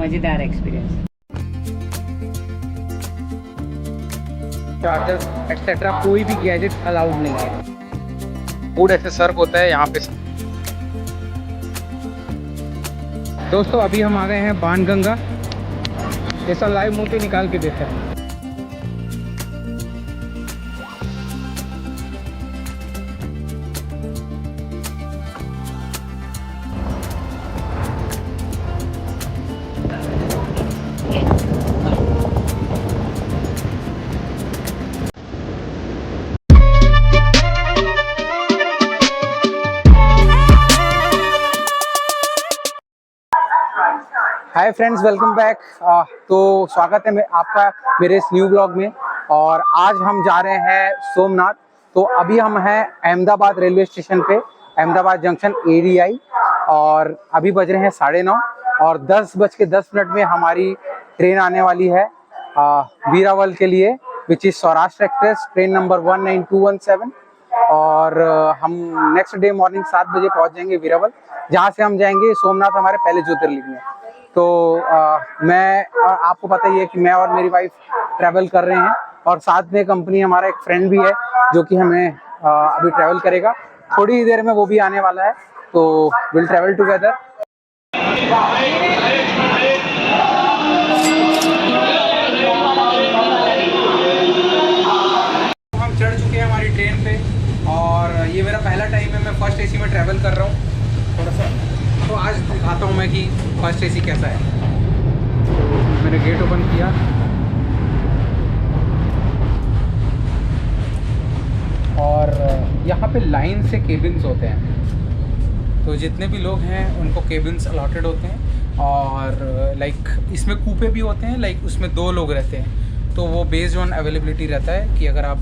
मज़ेदार experience. Charger etcetera कोई भी गैजेट अलाउड नहीं है। फूड ऐसे सर्व होता है यहाँ पे। दोस्तों अभी हम आ गए हैं बाणगंगा। ऐसा लाइव मोती निकाल के देते हैं। Hi friends, welcome back. तो स्वागत है आपका मेरे इस न्यू ब्लॉग में। और आज हम जा रहे हैं सोमनाथ। तो अभी हम हैं अहमदाबाद रेलवे स्टेशन पे, अहमदाबाद जंक्शन ADI। और अभी बज रहे हैं 9:30 और 10:10 में हमारी ट्रेन आने वाली है वीरावल के लिए, which is Saurashtra express, train number 19217। और हम नेक्स्ट डे मॉर्निंग 7 बजे पहुंच जाएंगे वीरावल, जहां से हम जाएंगे सोमनाथ, हमारे पहले ज्योतिर्लिंग में। तो मैं, और आपको पता ही है कि मैं और मेरी वाइफ ट्रैवल कर रहे हैं, और साथ में कंपनी हमारा एक फ्रेंड भी है जो कि हमें अभी ट्रैवल करेगा। थोड़ी ही देर में वो भी आने वाला है, तो विल ट्रैवल टुगेदर। हम चढ़ चुके हैं हमारी ट्रेन पे, और ये मेरा पहला टाइम है, मैं फर्स्ट AC में ट्रैवल कर रहा हूँ थोड़ा सा। तो आज दिखाता हूँ मैं कि फर्स्ट AC कैसा है। तो मैंने गेट ओपन किया, और यहाँ पे लाइन से केबिन्स होते हैं। तो जितने भी लोग हैं उनको केबिन्स अलॉटेड होते हैं। और लाइक इसमें कूपे भी होते हैं, लाइक उसमें 2 लोग रहते हैं। तो वो बेस्ड ऑन अवेलेबिलिटी रहता है कि अगर आप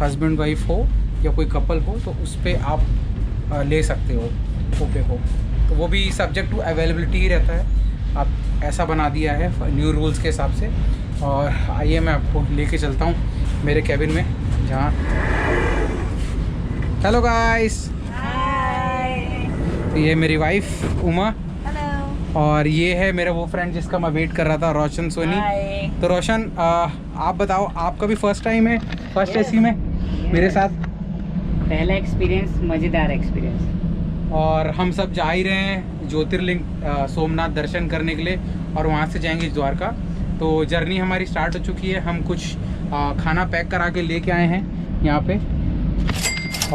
हस्बैंड वाइफ हो या कोई कपल हो तो उस पर आप ले सकते हो कूपे को। तो वो भी सब्जेक्ट टू अवेलेबिलिटी ही रहता है। आप ऐसा बना दिया है न्यू रूल्स के हिसाब से। और आइए मैं आपको लेके चलता हूँ मेरे कैबिन में, जहाँ हेलो गाइस, तो ये मेरी वाइफ उमा। हेलो। और ये है मेरा वो फ्रेंड जिसका मैं वेट कर रहा था, रोशन सोनी। तो रोशन, आप बताओ, आपका भी फर्स्ट टाइम है फर्स्ट AC में मेरे साथ? पहला एक्सपीरियंस, मज़ेदार एक्सपीरियंस। और हम सब जा ही रहे हैं ज्योतिर्लिंग सोमनाथ दर्शन करने के लिए, और वहाँ से जाएंगे द्वारका। तो जर्नी हमारी स्टार्ट हो चुकी है। हम कुछ खाना पैक करा के लेके आए हैं यहाँ पे।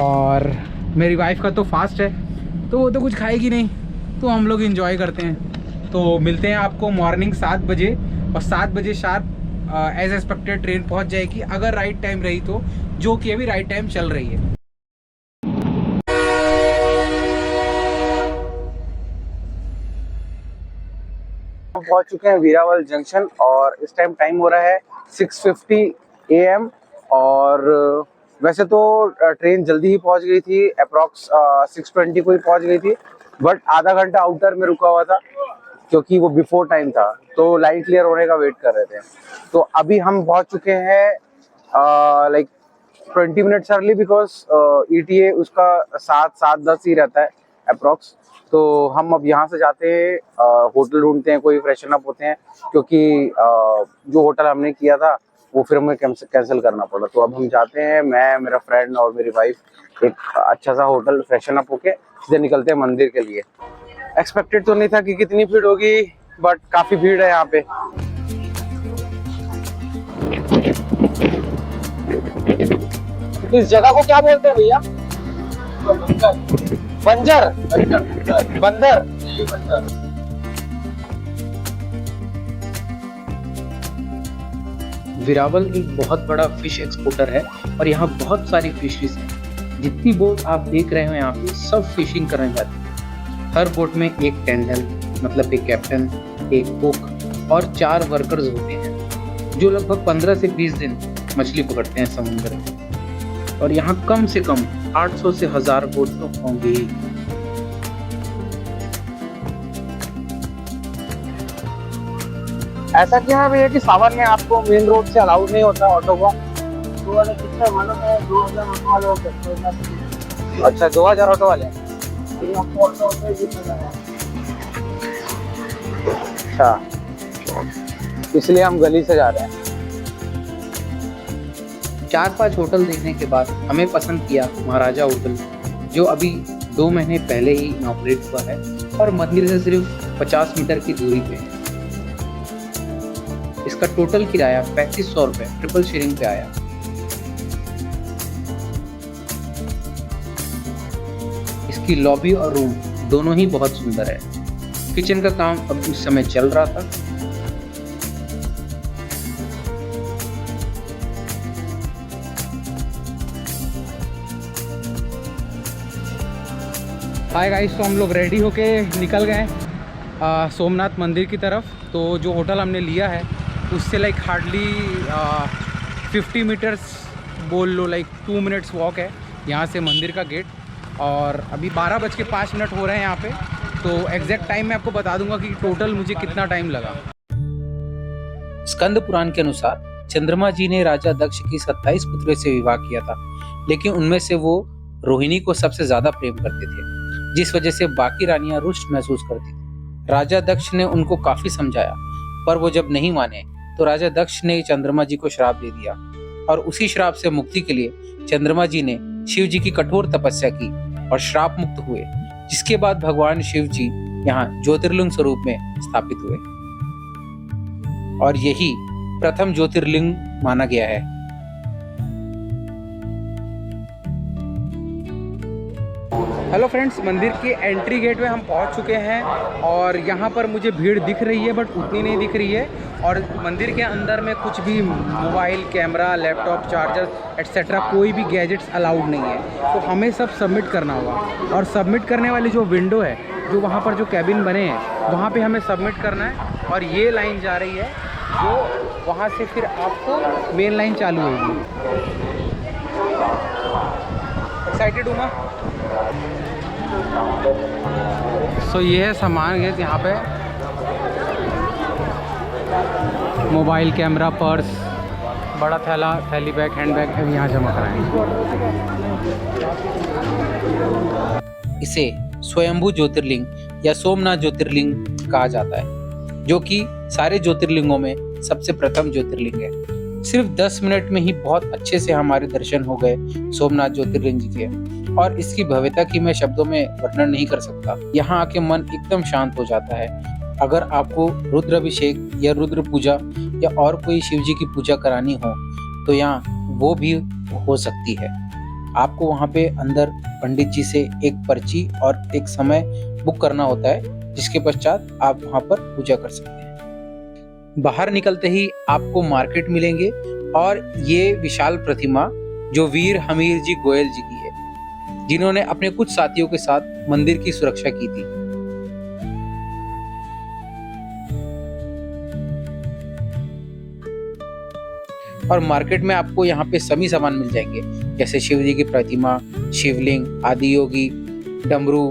और मेरी वाइफ का तो फास्ट है, तो वो तो कुछ खाएगी नहीं, तो हम लोग एंजॉय करते हैं। तो मिलते हैं आपको मॉर्निंग 7 बजे, और 7 बजे शार्प एज एक्सपेक्टेड ट्रेन पहुँच जाएगी, अगर राइट टाइम रही तो, जो कि अभी राइट टाइम चल रही है। हम पहुंच चुके हैं वीरावल जंक्शन, और इस टाइम टाइम हो रहा है 6:50 AM। और वैसे तो ट्रेन जल्दी ही पहुंच गई थी, अप्रॉक्स 6:20 को ही पहुंच गई थी, बट आधा घंटा आउटर में रुका हुआ था क्योंकि वो बिफोर टाइम था, तो लाइन क्लियर होने का वेट कर रहे थे। तो अभी हम पहुंच चुके हैं like 20 minutes early, because ETA उसका 7:10 ही रहता है अप्रॉक्स। तो हम अब यहाँ से जाते हैं, होटल ढूंढते हैं, कोई फ्रेशन अप होते हैं, क्योंकि जो होटल हमने किया था वो फिर हमें कैंसिल करना पड़ा। तो अब हम जाते हैं, मैं, मेरा फ्रेंड और मेरी वाइफ, एक अच्छा सा होटल फ्रेशन अप होके सीधे निकलते हैं मंदिर के लिए। एक्सपेक्टेड तो नहीं था कि कितनी भीड़ होगी, बट काफ़ी भीड़ है यहाँ पे। इस जगह को क्या बोलते हैं भैया? बंजर, बंदर। वीरावल एक बहुत बड़ा फिश एक्सपोर्टर है, और यहाँ बहुत सारी फिशरीज हैं। जितनी बोट आप देख रहे हो यहाँ पे, सब फिशिंग करने जाते हैं। हर बोट में एक टेंडल, मतलब एक कैप्टन, एक कुक और 4 वर्कर्स होते हैं, जो लगभग 15 से 20 दिन मछली पकड़ते हैं समुद्र में। और यहाँ कम से कम 800 से 1000 बोट तो होंगे ही। ऐसा क्या है भैया कि सावन में आपको मेन रोड से अलाउड नहीं होता ऑटो को? कितना मालूम है? 2000 ऑटो वाले होते हैं। अच्छा, 2000 ऑटो वाले। अच्छा, इसलिए हम गली से जा रहे हैं। 4-5 होटल देखने के बाद हमें पसंद किया महाराजा होटल, जो अभी 2 महीने पहले ही इनॉपरेट हुआ है और मंदिर से सिर्फ 50 मीटर की दूरी पे है। इसका टोटल किराया 3500 रुपये ट्रिपल शेयरिंग पे आया। इसकी लॉबी और रूम दोनों ही बहुत सुंदर है। किचन का काम अब उस समय चल रहा था। हाय गाइस, तो हम लोग रेडी होके निकल गए सोमनाथ मंदिर की तरफ। तो जो होटल हमने लिया है उससे लाइक हार्डली 50 मीटर्स बोल लो, लाइक 2 मिनट्स वॉक है यहाँ से मंदिर का गेट। और अभी 12:05 हो रहे हैं यहाँ पे। तो एग्जैक्ट टाइम मैं आपको बता दूंगा कि टोटल मुझे कितना टाइम लगा। स्कंद पुराण के अनुसार चंद्रमा जी ने राजा दक्ष की 27 पुत्रों से विवाह किया था, लेकिन उनमें से वो रोहिणी को सबसे ज्यादा प्रेम करते थे, जिस वजह से बाकी रानियां रुष्ट महसूस करती थी। राजा दक्ष ने उनको काफी समझाया, पर वो जब नहीं माने तो राजा दक्ष ने चंद्रमा जी को श्राप दे दिया। और उसी श्राप से मुक्ति के लिए चंद्रमा जी ने शिव जी की कठोर तपस्या की और श्राप मुक्त हुए, जिसके बाद भगवान शिव जी यहाँ ज्योतिर्लिंग स्वरूप में स्थापित हुए और यही प्रथम ज्योतिर्लिंग माना गया है। हेलो फ्रेंड्स, मंदिर के एंट्री गेट में हम पहुंच चुके हैं और यहाँ पर मुझे भीड़ दिख रही है, बट उतनी नहीं दिख रही है। और मंदिर के अंदर में कुछ भी mobile, camera, laptop, charger etcetera कोई भी गैजेट्स अलाउड नहीं है। तो हमें सब सबमिट करना होगा और सबमिट करने वाली जो विंडो है, जो वहाँ पर जो कैबिन बने हैं वहाँ पे हमें सबमिट करना है। और ये लाइन जा रही है जो वहाँ से फिर आपको मेन लाइन चालू होगी। एक्साइटेड हूँ मैं। सो ये है सामान है यहाँ पे, मोबाइल, कैमरा, पर्स, बड़ा थैला, थैली बैग, हैंड बैग यहाँ जमा कराएंगे। इसे स्वयंभू ज्योतिर्लिंग या सोमनाथ ज्योतिर्लिंग कहा जाता है, जो कि सारे ज्योतिर्लिंगों में सबसे प्रथम ज्योतिर्लिंग है। सिर्फ 10 मिनट में ही बहुत अच्छे से हमारे दर्शन हो गए सोमनाथ ज्योतिर्लिंग जी के, और इसकी भव्यता की मैं शब्दों में वर्णन नहीं कर सकता। यहाँ आके मन एकदम शांत हो जाता है। अगर आपको रुद्राभिषेक या रुद्र पूजा या और कोई शिव जी की पूजा करानी हो तो यहाँ वो भी हो सकती है। आपको वहाँ पे अंदर पंडित जी से एक पर्ची और एक समय बुक करना होता है, जिसके पश्चात आप वहाँ पर पूजा कर सकते हैं। बाहर निकलते ही आपको मार्केट मिलेंगे और ये विशाल प्रतिमा जो वीर हमीर जी गोयल जी की है, जिन्होंने अपने कुछ साथियों के साथ मंदिर की सुरक्षा की थी। और मार्केट में आपको यहाँ पे सभी सामान मिल जाएंगे, जैसे शिव जी की प्रतिमा, शिवलिंग, आदि योगी, डमरू,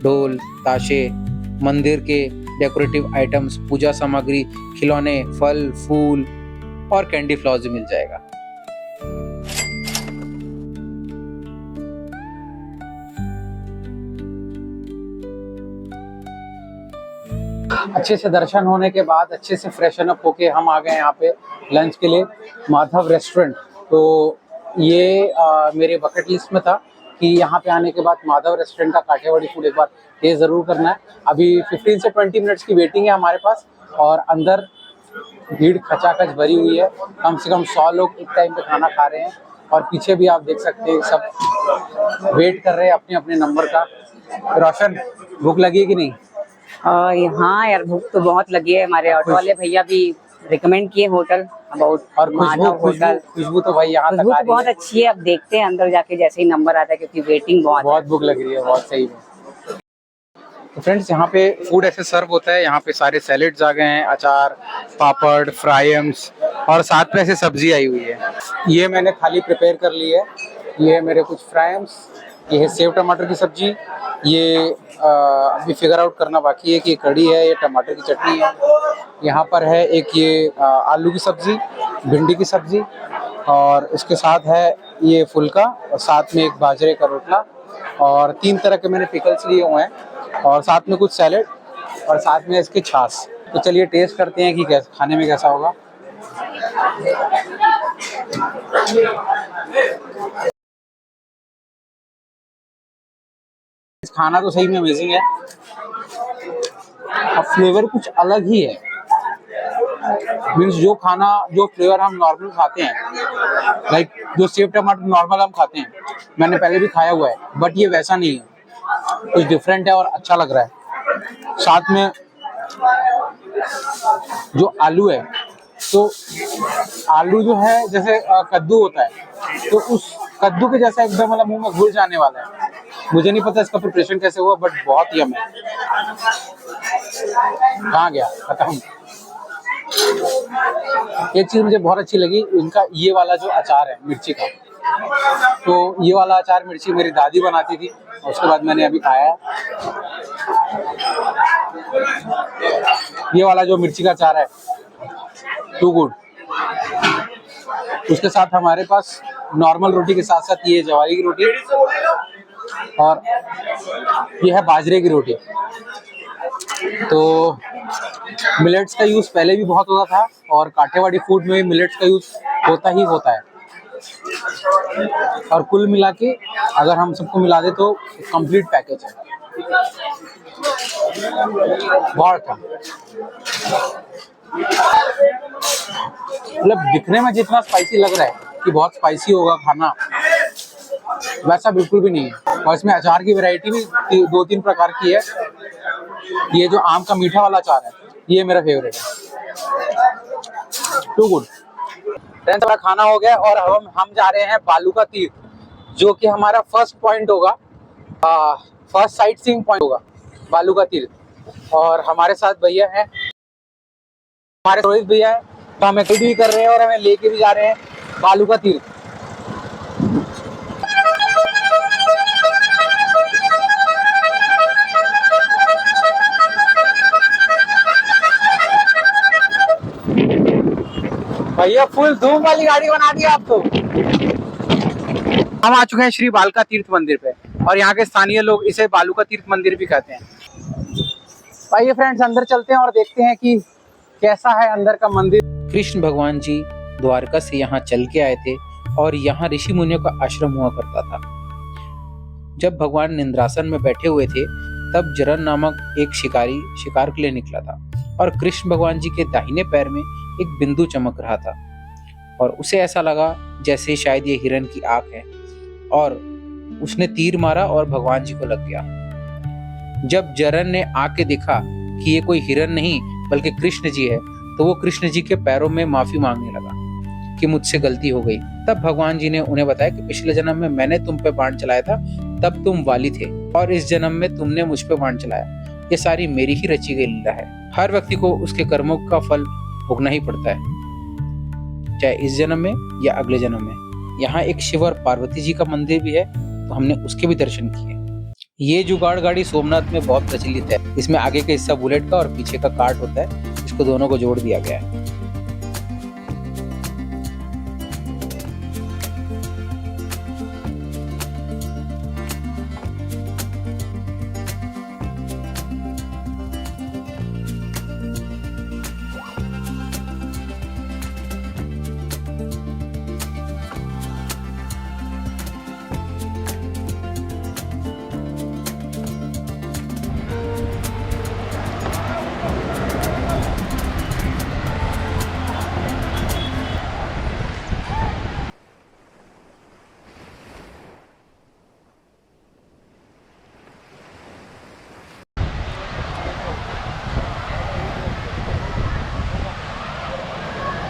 ढोल, ताशे, मंदिर के डेकोरेटिव आइटम्स, पूजा सामग्री, खिलौने, फल, फूल और कैंडी फ्लावर्स भी मिल जाएगा। अच्छे से दर्शन होने के बाद अच्छे से फ्रेशन अप होके हम आ गए यहाँ पे लंच के लिए, माधव रेस्टोरेंट। तो ये मेरे बकेट लिस्ट में था कि यहाँ पे आने के बाद माधव रेस्टोरेंट का काठियावाड़ी फूड एक बार टेस्ट ज़रूर करना है। अभी 15 से 20 मिनट्स की वेटिंग है हमारे पास और अंदर भीड़ खचाखच भरी हुई है। कम से कम 100 लोग एक टाइम पे खाना खा रहे हैं और पीछे भी आप देख सकते हैं सब वेट कर रहे हैं अपने अपने नंबर का। रोशन, भूख लगी है कि नहीं? हाँ यार, भूख तो बहुत लगी है। हमारे ऑटो वाले भैया भी रिकमेंड किए होटल अबाउट और खुशबू तो भाई यहाँ तक तो बहुत अच्छी है। अब देखते हैं अंदर जाके जैसे ही नंबर आता है, क्योंकि वेटिंग बहुत भूख लग रही है, बहुत सही है। तो फ्रेंड्स, यहाँ पे फूड ऐसे सर्व होता है। यहाँ पे सारे सैलेड्स आ गए हैं, अचार, पापड़, फ्राइम्स और साथ में ऐसे सब्जी आई हुई है। ये मैंने थाली प्रिपेयर कर ली है। ये है मेरे कुछ फ्राइम्स, ये है सेव टमाटर की सब्जी, ये अभी फिगर आउट करना बाकी है कि ये कढ़ी है, ये टमाटर की चटनी है। यहाँ पर है एक ये आलू की सब्जी, भिंडी की सब्जी और इसके साथ है ये फुल्का और साथ में एक बाजरे का रोटला और 3 तरह के मैंने पिकल्स लिए हुए हैं और साथ में कुछ सैलेड और साथ में इसके छाछ। तो चलिए टेस्ट करते हैं कि कैसा खाने में कैसा होगा। खाना तो सही में अमेजिंग है, अब फ्लेवर कुछ अलग ही है। मीन्स जो फ्लेवर हम नॉर्मल खाते हैं, लाइक जो सेव टमाटर नॉर्मल हम खाते हैं, मैंने पहले भी खाया हुआ है, बट ये वैसा नहीं है, कुछ डिफरेंट है और अच्छा लग रहा है। साथ में जो आलू है, तो आलू जो है जैसे कद्दू होता है, तो उस कद्दू के जैसा एकदम मतलब मुंह में घुल जाने वाला है। मुझे नहीं पता इसका प्रिपरेशन कैसे हुआ, बट बहुत यम है। कहाँ गया, खत्म। एक चीज मुझे बहुत अच्छी लगी, उनका ये वाला जो अचार है मिर्ची का, तो ये वाला अचार मिर्ची मेरी दादी बनाती थी, उसके बाद मैंने अभी खाया है। ये वाला जो मिर्ची का अचार है, टू गुड। उसके साथ हमारे पास नॉर्मल रोटी के साथ साथ ये जवारी की रोटी और ये है बाजरे की रोटी। तो मिलेट्स का यूज़ पहले भी बहुत होता था और काठियावाड़ी फूड में भी मिलेट्स का यूज़ होता ही होता है। और कुल मिला के अगर हम सबको मिला दे तो कंप्लीट पैकेज है। बहुत अच्छा, मतलब दिखने में जितना स्पाइसी लग रहा है कि बहुत स्पाइसी होगा खाना, वैसा बिल्कुल भी नहीं है। और इसमें अचार की वैरायटी भी 2-3 प्रकार की है। ये जो आम का मीठा वाला अचार है, ये मेरा फेवरेट है। To good. फ्रेंड्स, हमारा खाना हो गया और अब हम जा रहे हैं बालू का तीर्थ, जो कि हमारा फर्स्ट पॉइंट होगा, फर्स्ट साइट सीइंग पॉइंट होगा बालू का तीर्थ। और हमारे साथ भैया हैं, हमारे रोहित भैया है, तो हमें गाइड भी कर रहे हैं और हमें लेके भी जा रहे हैं बालू का तीर्थ। भैया फुल धूम वाली गाड़ी बना दी आप तो। हम आ चुके हैं श्री बालका तीर्थ मंदिर पे और यहाँ के स्थानीय लोग इसे बालू का तीर्थ मंदिर भी कहते हैं। आइए फ्रेंड्स, अंदर चलते हैं और देखते हैं कि कैसा है अंदर का मंदिर। कृष्ण भगवान जी द्वारका से यहाँ चल के आए थे और यहाँ ऋषि मुनियों का आश्रम हुआ करता था। जब भगवान निंद्रासन में बैठे हुए थे, तब जरन नामक एक शिकारी शिकार के लिए निकला था और कृष्ण भगवान जी के दाहिने पैर में एक बिंदु चमक रहा था और उसे ऐसा लगा जैसे शायद ये हिरण की आंख है, और उसने तीर मारा और भगवान जी को लग गया। जब जरन ने आके देखा कि ये कोई हिरण नहीं बल्कि कृष्ण जी है, तो वो कृष्ण जी के पैरों में माफी मांगने लगा कि मुझसे गलती हो गई। तब भगवान जी ने उन्हें बताया कि पिछले जन्म में मैंने तुम पे बाण चलाया था, तब तुम वाली थे, और इस जन्म में तुमने मुझ पे बाण चलाया। ये सारी मेरी ही रची गई लीला है। हर व्यक्ति को उसके कर्मों का फल भोगना ही पड़ता है, चाहे इस जन्म में या अगले जन्म में। यहाँ एक शिव और पार्वती जी का मंदिर भी है, तो हमने उसके भी दर्शन किए। ये जुगाड़ गाड़ी सोमनाथ में बहुत प्रचलित है। इसमें आगे का हिस्सा बुलेट का और पीछे का कार्ट होता है, इसको दोनों को जोड़ दिया गया है।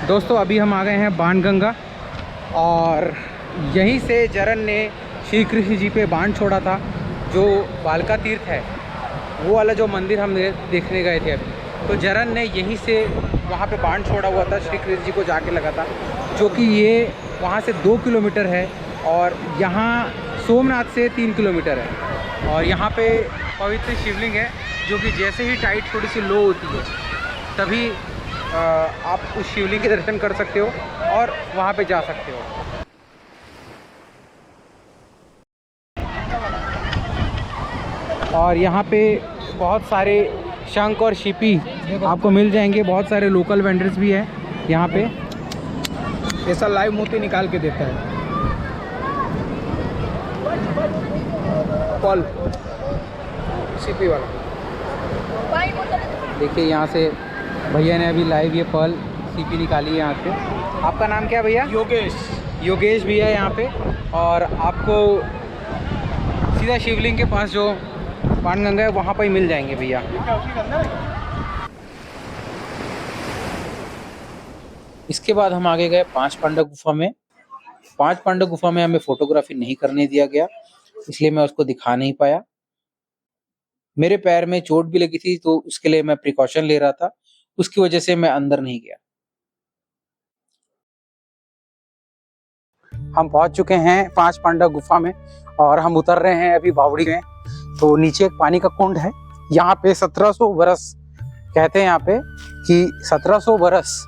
दोस्तों, अभी हम आ गए हैं बाणगंगा और यहीं से जरन ने श्री कृष्ण जी पे बाण छोड़ा था। जो बालका तीर्थ है, वो वाला जो मंदिर हम देखने गए थे अभी, तो जरन ने यहीं से वहाँ पे बाण छोड़ा हुआ था, श्री कृष्ण जी को जाके लगा था, जो कि ये वहाँ से 2 किलोमीटर है और यहाँ सोमनाथ से 3 किलोमीटर है। और यहाँ पे पवित्र शिवलिंग है, जो कि जैसे ही टाइड थोड़ी सी लो होती है तभी आप उस शिवलिंग के दर्शन कर सकते हो और वहाँ पे जा सकते हो। और यहाँ पे बहुत सारे शंख और शिपी आपको मिल जाएंगे। बहुत सारे लोकल वेंडर्स भी हैं यहाँ पे। ऐसा लाइव मोती निकाल के देता है। पल सीपी वाला देखिए यहाँ से भैया ने अभी लाइव ये पर्ल सीपी निकाली है यहाँ से। आपका नाम क्या है भैया? योगेश भैया यहाँ पे। और आपको सीधा शिवलिंग के पास जो पानगंगा है वहाँ पर ही मिल जाएंगे भैया। इसके बाद हम आगे गए पांच पांडव गुफा में। पांच पांडव गुफा में हमें फोटोग्राफी नहीं करने दिया गया, इसलिए मैं उसको दिखा नहीं पाया। मेरे पैर में चोट भी लगी थी तो उसके लिए मैं प्रिकॉशन ले रहा था, उसकी वजह से मैं अंदर नहीं गया। हम पहुंच चुके हैं पांच पांडव गुफा में और हम उतर रहे हैं अभी बावड़ी में। तो नीचे एक पानी का कुंड है। यहाँ पे 1700 बरस कहते हैं यहाँ पे कि 1700 बरस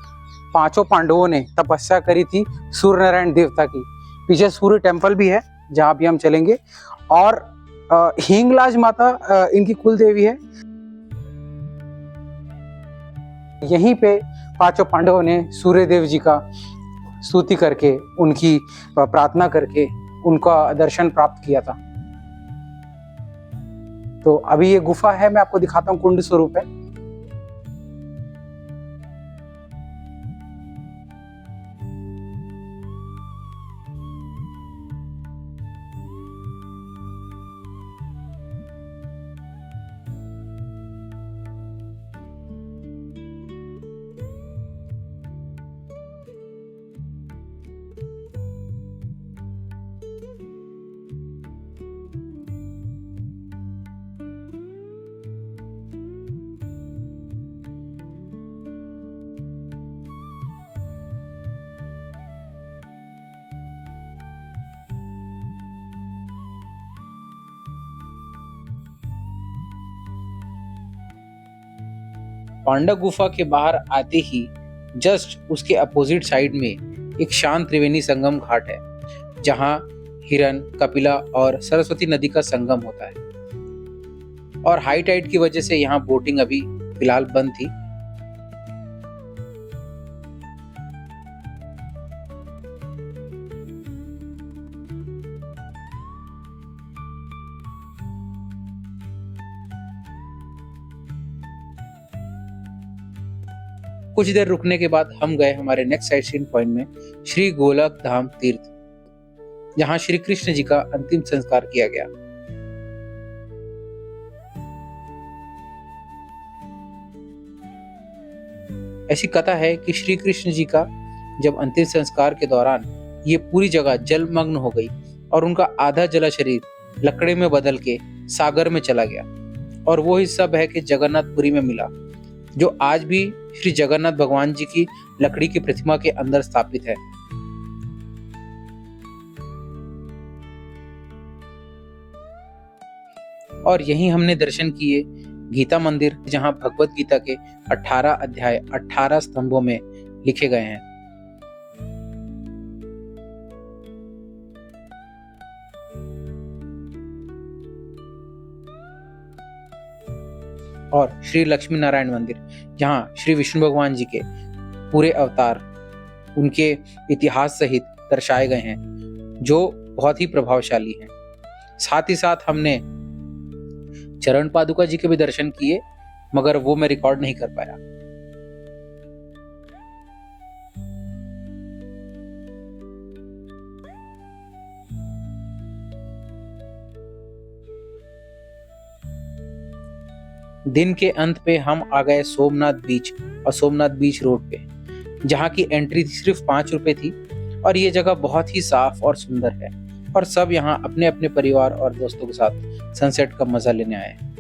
पांचों पांडवों ने तपस्या करी थी सूर्य नारायण देवता की। पीछे सूर्य टेम्पल भी है जहाँ भी हम चलेंगे। और हिंगलाज माता इनकी कुल देवी है। यहीं पे पांचों पांडवों ने सूर्य देव जी का स्तुति करके, उनकी प्रार्थना करके उनका दर्शन प्राप्त किया था। तो अभी ये गुफा है, मैं आपको दिखाता हूँ, कुंड स्वरूप है। पांडव गुफा के बाहर आते ही जस्ट उसके अपोजिट साइड में एक शांत त्रिवेणी संगम घाट है, जहां हिरन, कपिला और सरस्वती नदी का संगम होता है। और हाई टाइड की वजह से यहाँ बोटिंग अभी फिलहाल बंद थी। कुछ देर रुकने के बाद हम गए हमारे नेक्स्ट साइट सीइंग पॉइंट में, श्री गोलक धाम तीर्थ, जहां श्री कृष्ण जी का अंतिम संस्कार किया गया। ऐसी कथा है कि श्री कृष्ण जी का जब अंतिम संस्कार के दौरान ये पूरी जगह जलमग्न हो गई और उनका आधा जला शरीर लकड़े में बदल के सागर में चला गया। और वो ही सब है कि जगन्नाथपुरी में मिला, जो आज भी श्री जगन्नाथ भगवान जी की लकड़ी की प्रतिमा के अंदर स्थापित है। और यहीं हमने दर्शन किए गीता मंदिर, जहां भगवत गीता के 18 अध्याय 18 स्तंभों में लिखे गए हैं। और श्री लक्ष्मी नारायण मंदिर, जहां श्री विष्णु भगवान जी के पूरे अवतार उनके इतिहास सहित दर्शाए गए हैं, जो बहुत ही प्रभावशाली हैं। साथ ही साथ हमने चरण पादुका जी के भी दर्शन किए, मगर वो मैं रिकॉर्ड नहीं कर पाया। दिन के अंत पे हम आ गए सोमनाथ बीच और सोमनाथ बीच रोड पे, जहाँ की एंट्री सिर्फ 5 रुपए थी। और ये जगह बहुत ही साफ और सुंदर है और सब यहाँ अपने अपने परिवार और दोस्तों के साथ सनसेट का मजा लेने आए हैं।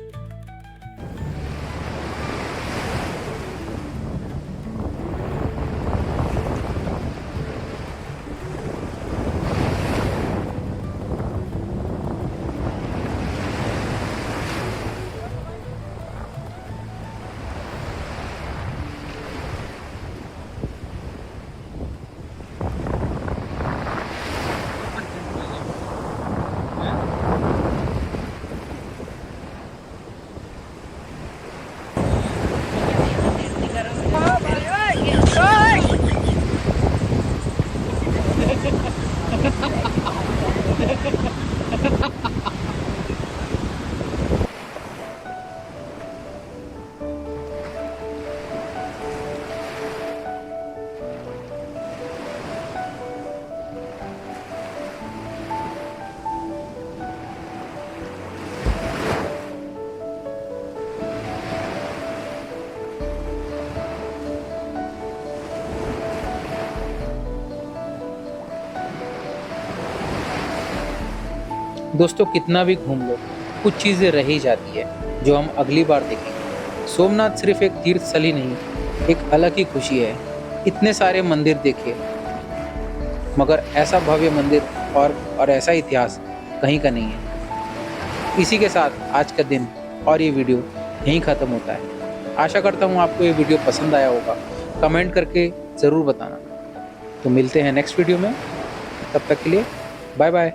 दोस्तों कितना भी घूम लो, कुछ चीज़ें रह ही जाती है जो हम अगली बार देखेंगे। सोमनाथ सिर्फ एक तीर्थ स्थल ही नहीं, एक अलग ही खुशी है। इतने सारे मंदिर देखे, मगर ऐसा भव्य मंदिर और ऐसा इतिहास कहीं का नहीं है। इसी के साथ आज का दिन और ये वीडियो यहीं ख़त्म होता है। आशा करता हूँ आपको ये वीडियो पसंद आया होगा। कमेंट करके ज़रूर बताना। तो मिलते हैं नेक्स्ट वीडियो में, तब तक के लिए बाय बाय।